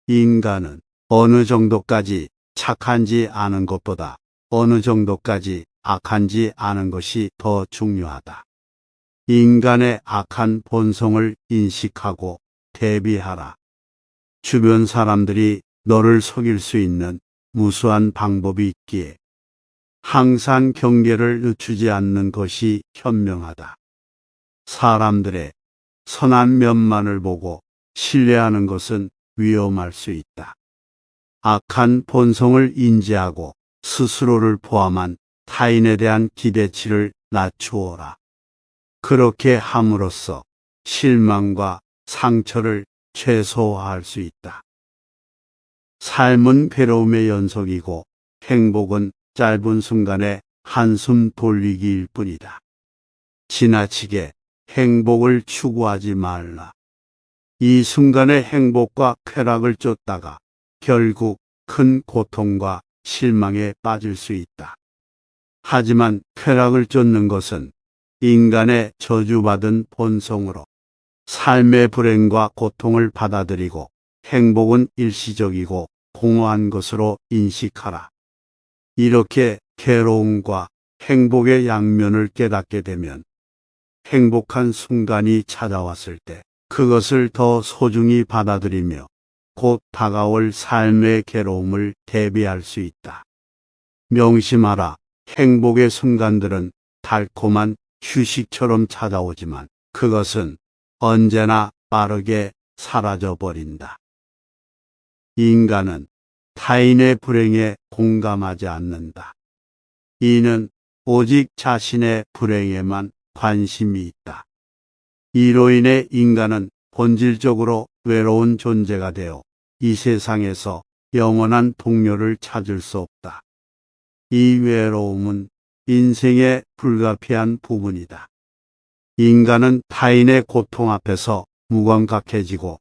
인간은 어느 정도까지 착한지 아는 것보다 어느 정도까지 악한지 아는 것이 더 중요하다. 인간의 악한 본성을 인식하고 대비하라. 주변 사람들이 너를 속일 수 있는 무수한 방법이 있기에 항상 경계를 늦추지 않는 것이 현명하다. 사람들의 선한 면만을 보고 신뢰하는 것은 위험할 수 있다. 악한 본성을 인지하고 스스로를 포함한 타인에 대한 기대치를 낮추어라. 그렇게 함으로써 실망과 상처를 최소화할 수 있다. 삶은 괴로움의 연속이고 행복은 짧은 순간의 한숨 돌리기일 뿐이다. 지나치게 행복을 추구하지 말라. 이 순간의 행복과 쾌락을 쫓다가 결국 큰 고통과 실망에 빠질 수 있다. 하지만 쾌락을 쫓는 것은 인간의 저주받은 본성으로 삶의 불행과 고통을 받아들이고 행복은 일시적이고 공허한 것으로 인식하라. 이렇게 괴로움과 행복의 양면을 깨닫게 되면 행복한 순간이 찾아왔을 때 그것을 더 소중히 받아들이며 곧 다가올 삶의 괴로움을 대비할 수 있다. 명심하라. 행복의 순간들은 달콤한 휴식처럼 찾아오지만 그것은 언제나 빠르게 사라져버린다. 인간은 타인의 불행에 공감하지 않는다. 이는 오직 자신의 불행에만 관심이 있다. 이로 인해 인간은 본질적으로 외로운 존재가 되어 이 세상에서 영원한 동료를 찾을 수 없다. 이 외로움은 인생의 불가피한 부분이다. 인간은 타인의 고통 앞에서 무감각해지고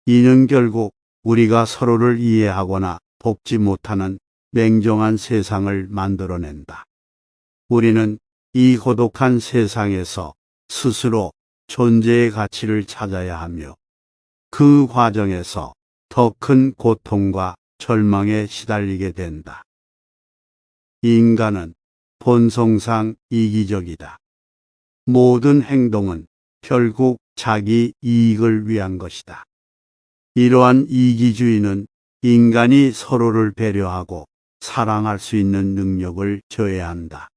이는 결국 우리가 서로를 이해하거나 돕지 못하는 냉정한 세상을 만들어낸다. 우리는 이 고독한 세상에서 스스로 존재의 가치를 찾아야 하며 그 과정에서 더 큰 고통과 절망에 시달리게 된다. 인간은 본성상 이기적이다. 모든 행동은 결국 자기 이익을 위한 것이다. 이러한 이기주의는 인간이 서로를 배려하고 사랑할 수 있는 능력을 저해한다.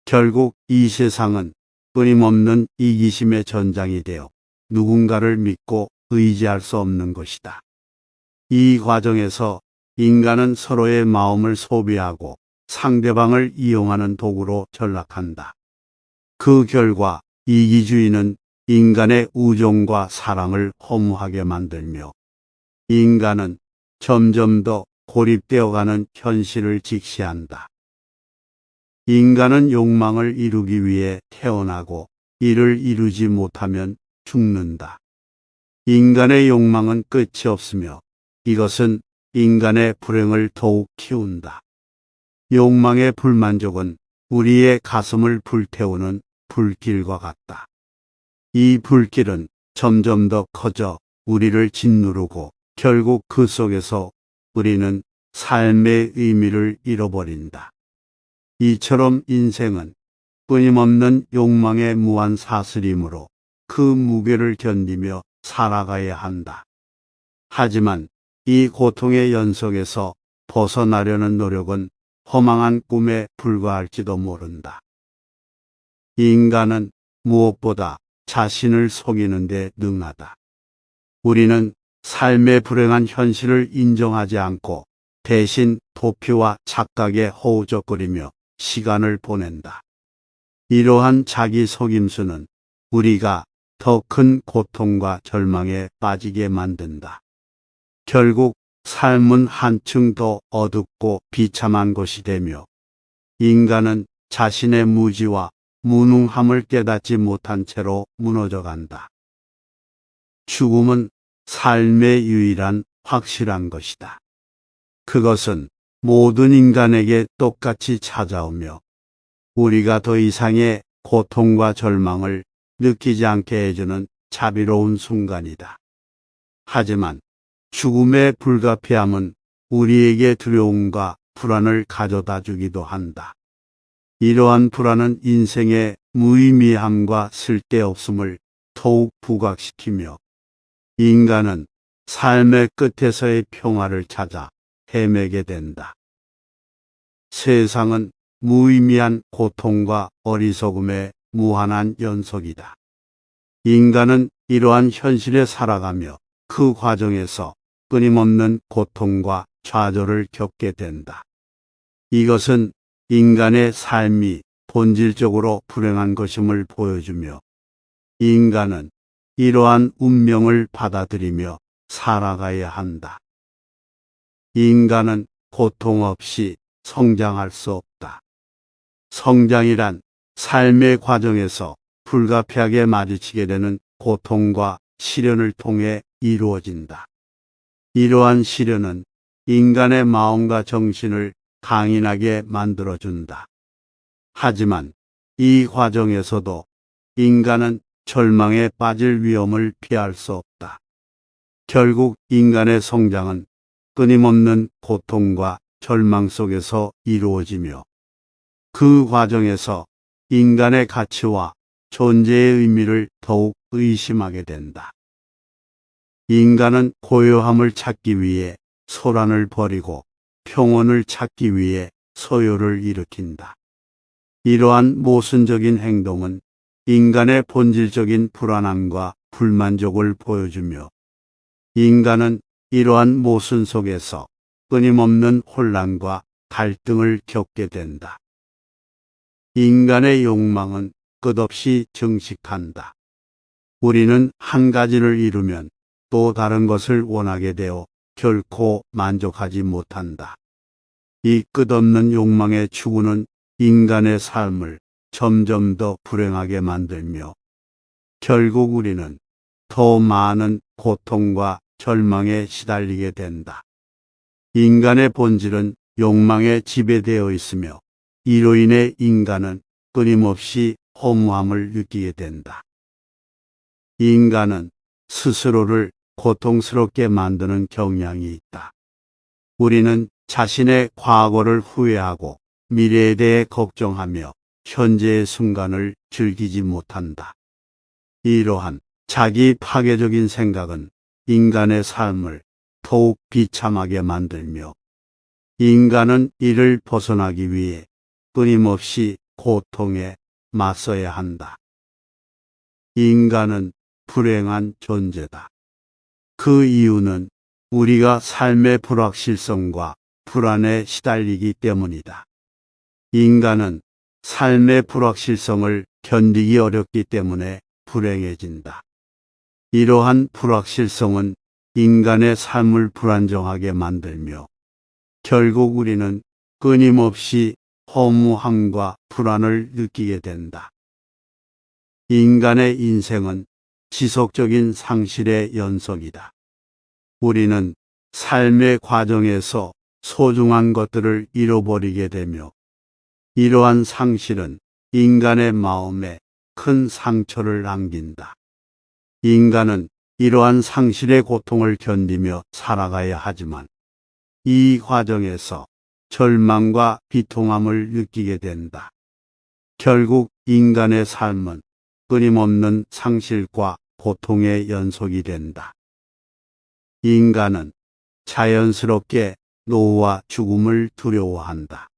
결국 이 세상은 끊임없는 이기심의 전장이 되어 누군가를 믿고 의지할 수 없는 것이다. 이 과정에서 인간은 서로의 마음을 소비하고 상대방을 이용하는 도구로 전락한다. 그 결과 이기주의는 인간의 우정과 사랑을 허무하게 만들며 인간은 점점 더 고립되어가는 현실을 직시한다. 인간은 욕망을 이루기 위해 태어나고 이를 이루지 못하면 죽는다. 인간의 욕망은 끝이 없으며 이것은 인간의 불행을 더욱 키운다. 욕망의 불만족은 우리의 가슴을 불태우는 불길과 같다. 이 불길은 점점 더 커져 우리를 짓누르고 결국 그 속에서 우리는 삶의 의미를 잃어버린다. 이처럼 인생은 끊임없는 욕망의 무한 사슬이므로 그 무게를 견디며 살아가야 한다. 하지만 이 고통의 연속에서 벗어나려는 노력은 허망한 꿈에 불과할지도 모른다. 인간은 무엇보다 자신을 속이는 데 능하다. 우리는 삶의 불행한 현실을 인정하지 않고 대신 도피와 착각에 허우적거리며 시간을 보낸다. 이러한 자기 속임수는 우리가 더 큰 고통과 절망에 빠지게 만든다. 결국 삶은 한층 더 어둡고 비참한 것이 되며 인간은 자신의 무지와 무능함을 깨닫지 못한 채로 무너져간다. 죽음은 삶의 유일한 확실한 것이다. 그것은 모든 인간에게 똑같이 찾아오며 우리가 더 이상의 고통과 절망을 느끼지 않게 해주는 자비로운 순간이다. 하지만 죽음의 불가피함은 우리에게 두려움과 불안을 가져다 주기도 한다. 이러한 불안은 인생의 무의미함과 쓸데없음을 더욱 부각시키며 인간은 삶의 끝에서의 평화를 찾아 헤매게 된다. 세상은 무의미한 고통과 어리석음의 무한한 연속이다. 인간은 이러한 현실에 살아가며 그 과정에서 끊임없는 고통과 좌절을 겪게 된다. 이것은 인간의 삶이 본질적으로 불행한 것임을 보여주며 인간은 이러한 운명을 받아들이며 살아가야 한다. 인간은 고통 없이 성장할 수 없다. 성장이란 삶의 과정에서 불가피하게 마주치게 되는 고통과 시련을 통해 이루어진다. 이러한 시련은 인간의 마음과 정신을 강인하게 만들어준다. 하지만 이 과정에서도 인간은 절망에 빠질 위험을 피할 수 없다. 결국 인간의 성장은 끊임없는 고통과 절망 속에서 이루어지며 그 과정에서 인간의 가치와 존재의 의미를 더욱 의심하게 된다. 인간은 고요함을 찾기 위해 소란을 벌이고 평온을 찾기 위해 소요를 일으킨다. 이러한 모순적인 행동은 인간의 본질적인 불안함과 불만족을 보여주며 인간은 이러한 모순 속에서 끊임없는 혼란과 갈등을 겪게 된다. 인간의 욕망은 끝없이 증식한다. 우리는 한 가지를 이루면 또 다른 것을 원하게 되어 결코 만족하지 못한다. 이 끝없는 욕망의 추구는 인간의 삶을 점점 더 불행하게 만들며 결국 우리는 더 많은 고통과 절망에 시달리게 된다. 인간의 본질은 욕망에 지배되어 있으며 이로 인해 인간은 끊임없이 허무함을 느끼게 된다. 인간은 스스로를 고통스럽게 만드는 경향이 있다. 우리는 자신의 과거를 후회하고 미래에 대해 걱정하며 현재의 순간을 즐기지 못한다. 이러한 자기 파괴적인 생각은 인간의 삶을 더욱 비참하게 만들며 인간은 이를 벗어나기 위해 끊임없이 고통에 맞서야 한다. 인간은 불행한 존재다. 그 이유는 우리가 삶의 불확실성과 불안에 시달리기 때문이다. 인간은 삶의 불확실성을 견디기 어렵기 때문에 불행해진다. 이러한 불확실성은 인간의 삶을 불안정하게 만들며 결국 우리는 끊임없이 허무함과 불안을 느끼게 된다. 인간의 인생은 지속적인 상실의 연속이다. 우리는 삶의 과정에서 소중한 것들을 잃어버리게 되며 이러한 상실은 인간의 마음에 큰 상처를 남긴다. 인간은 이러한 상실의 고통을 견디며 살아가야 하지만 이 과정에서 절망과 비통함을 느끼게 된다. 결국 인간의 삶은 끊임없는 상실과 고통의 연속이 된다. 인간은 자연스럽게 노후와 죽음을 두려워한다.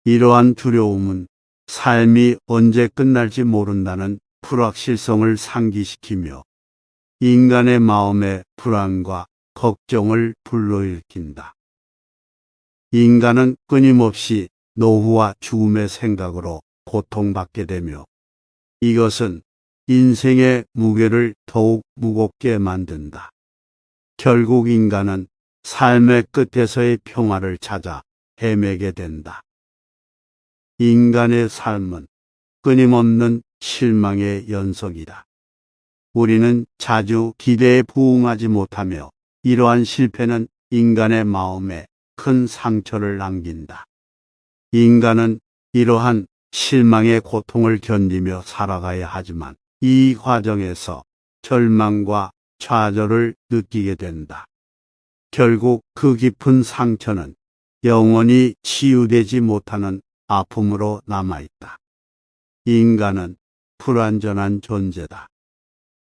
이러한 두려움은 삶이 언제 끝날지 모른다는 불확실성을 상기시키며 인간의 마음의 불안과 걱정을 불러일으킨다. 인간은 끊임없이 노후와 죽음의 생각으로 고통받게 되며 이것은 인생의 무게를 더욱 무겁게 만든다. 결국 인간은 삶의 끝에서의 평화를 찾아 헤매게 된다. 인간의 삶은 끊임없는 실망의 연속이다. 우리는 자주 기대에 부응하지 못하며 이러한 실패는 인간의 마음에 큰 상처를 남긴다. 인간은 이러한 실망의 고통을 견디며 살아가야 하지만 이 과정에서 절망과 좌절을 느끼게 된다. 결국 그 깊은 상처는 영원히 치유되지 못하는 아픔으로 남아있다. 인간은 불완전한 존재다.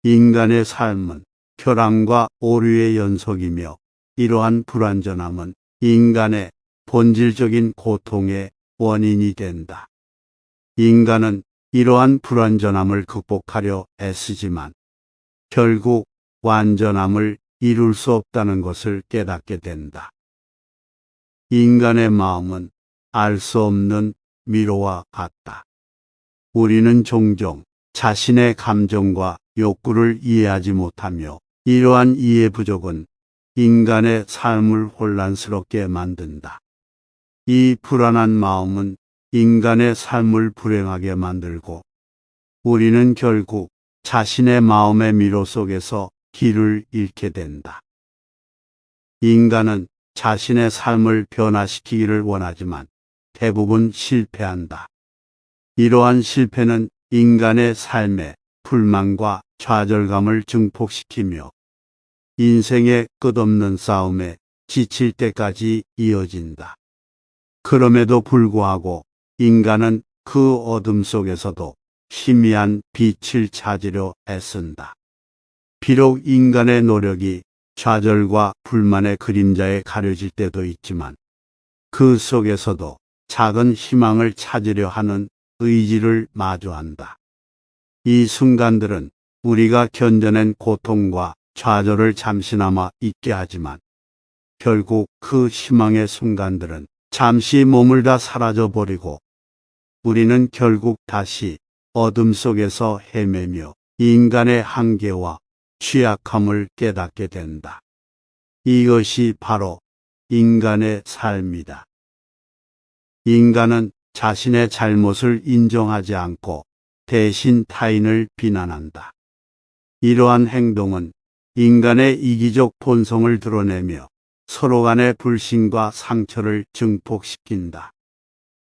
인간의 삶은 쾌락과 오류의 연속이며 이러한 불완전함은 인간의 본질적인 고통의 원인이 된다. 인간은 이러한 불완전함을 극복하려 애쓰지만 결국 완전함을 이룰 수 없다는 것을 깨닫게 된다. 인간의 마음은 알 수 없는 미로와 같다. 우리는 종종 자신의 감정과 욕구를 이해하지 못하며 이러한 이해 부족은 인간의 삶을 혼란스럽게 만든다. 이 불안한 마음은 인간의 삶을 불행하게 만들고 우리는 결국 자신의 마음의 미로 속에서 길을 잃게 된다. 인간은 자신의 삶을 변화시키기를 원하지만 대부분 실패한다. 이러한 실패는 인간의 삶에 불만과 좌절감을 증폭시키며 인생의 끝없는 싸움에 지칠 때까지 이어진다. 그럼에도 불구하고 인간은 그 어둠 속에서도 희미한 빛을 찾으려 애쓴다. 비록 인간의 노력이 좌절과 불만의 그림자에 가려질 때도 있지만 그 속에서도 작은 희망을 찾으려 하는 의지를 마주한다. 이 순간들은 우리가 견뎌낸 고통과 좌절을 잠시나마 잊게 하지만 결국 그 희망의 순간들은 잠시 머물다 사라져버리고 우리는 결국 다시 어둠 속에서 헤매며 인간의 한계와 취약함을 깨닫게 된다. 이것이 바로 인간의 삶이다. 인간은 자신의 잘못을 인정하지 않고 대신 타인을 비난한다. 이러한 행동은 인간의 이기적 본성을 드러내며 서로 간의 불신과 상처를 증폭시킨다.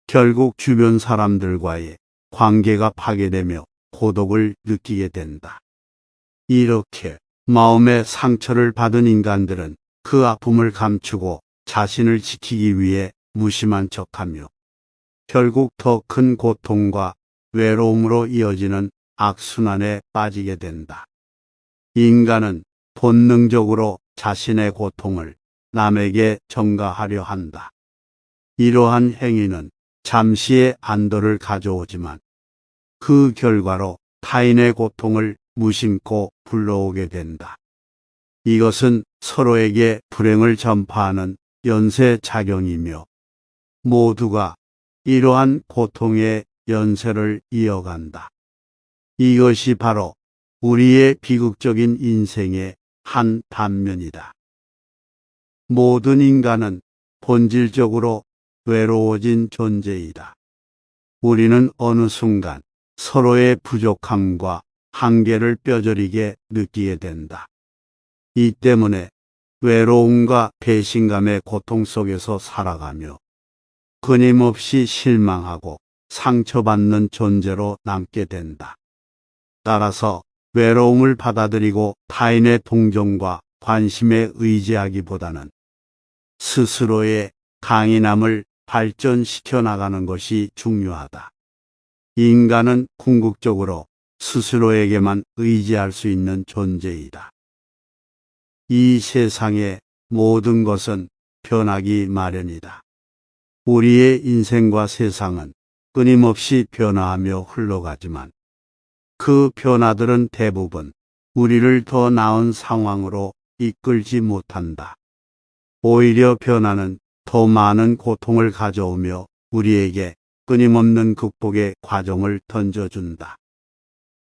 결국 주변 사람들과의 관계가 파괴되며 고독을 느끼게 된다. 이렇게 마음의 상처를 받은 인간들은 그 아픔을 감추고 자신을 지키기 위해 무심한 척하며 결국 더 큰 고통과 외로움으로 이어지는 악순환에 빠지게 된다. 인간은 본능적으로 자신의 고통을 남에게 전가하려 한다. 이러한 행위는 잠시의 안도를 가져오지만 그 결과로 타인의 고통을 무심코 불러오게 된다. 이것은 서로에게 불행을 전파하는 연쇄작용이며 모두가 이러한 고통의 연쇄를 이어간다. 이것이 바로 우리의 비극적인 인생의 한 단면이다. 모든 인간은 본질적으로 외로워진 존재이다. 우리는 어느 순간 서로의 부족함과 한계를 뼈저리게 느끼게 된다. 이 때문에 외로움과 배신감의 고통 속에서 살아가며 끊임없이 실망하고 상처받는 존재로 남게 된다. 따라서 외로움을 받아들이고 타인의 동정과 관심에 의지하기보다는 스스로의 강인함을 발전시켜 나가는 것이 중요하다. 인간은 궁극적으로 스스로에게만 의지할 수 있는 존재이다. 이 세상의 모든 것은 변하기 마련이다. 우리의 인생과 세상은 끊임없이 변화하며 흘러가지만 그 변화들은 대부분 우리를 더 나은 상황으로 이끌지 못한다. 오히려 변화는 더 많은 고통을 가져오며 우리에게 끊임없는 극복의 과정을 던져준다.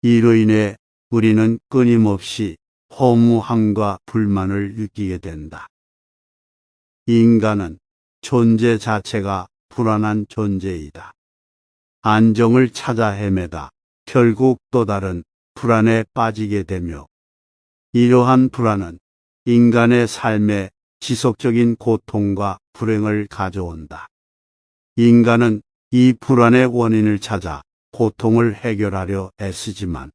이로 인해 우리는 끊임없이 허무함과 불만을 느끼게 된다. 인간은 존재 자체가 불안한 존재이다. 안정을 찾아 헤매다 결국 또 다른 불안에 빠지게 되며 이러한 불안은 인간의 삶에 지속적인 고통과 불행을 가져온다. 인간은 이 불안의 원인을 찾아 고통을 해결하려 애쓰지만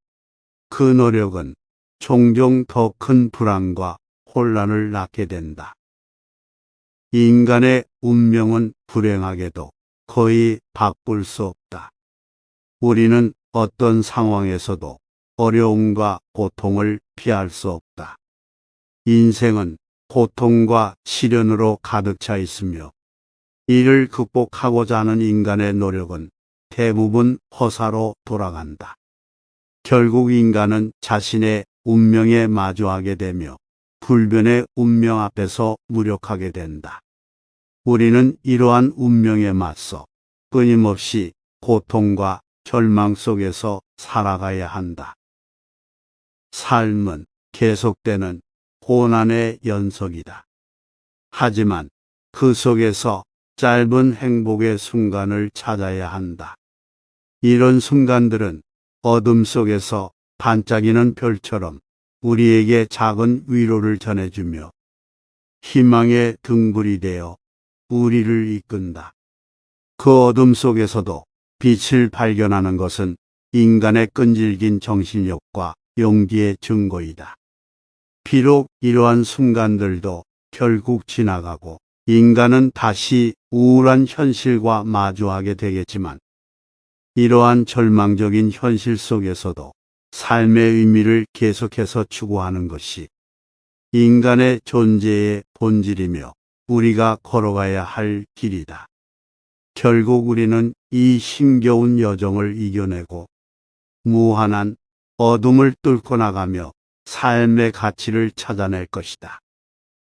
그 노력은 종종 더 큰 불안과 혼란을 낳게 된다. 인간의 운명은 불행하게도 거의 바꿀 수 없다. 우리는 어떤 상황에서도 어려움과 고통을 피할 수 없다. 인생은 고통과 시련으로 가득 차 있으며 이를 극복하고자 하는 인간의 노력은 대부분 허사로 돌아간다. 결국 인간은 자신의 운명에 마주하게 되며 불변의 운명 앞에서 무력하게 된다. 우리는 이러한 운명에 맞서 끊임없이 고통과 절망 속에서 살아가야 한다. 삶은 계속되는 고난의 연속이다. 하지만 그 속에서 짧은 행복의 순간을 찾아야 한다. 이런 순간들은 어둠 속에서 반짝이는 별처럼 우리에게 작은 위로를 전해주며 희망의 등불이 되어 우리를 이끈다. 그 어둠 속에서도 빛을 발견하는 것은 인간의 끈질긴 정신력과 용기의 증거이다. 비록 이러한 순간들도 결국 지나가고 인간은 다시 우울한 현실과 마주하게 되겠지만 이러한 절망적인 현실 속에서도 삶의 의미를 계속해서 추구하는 것이 인간의 존재의 본질이며 우리가 걸어가야 할 길이다. 결국 우리는 이 힘겨운 여정을 이겨내고 무한한 어둠을 뚫고 나가며 삶의 가치를 찾아낼 것이다.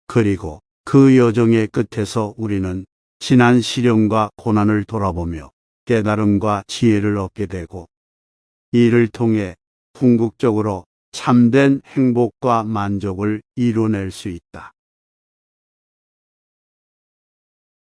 그리고 그 여정의 끝에서 우리는 지난 시련과 고난을 돌아보며 깨달음과 지혜를 얻게 되고 이를 통해 궁극적으로 참된 행복과 만족을 이뤄낼 수 있다.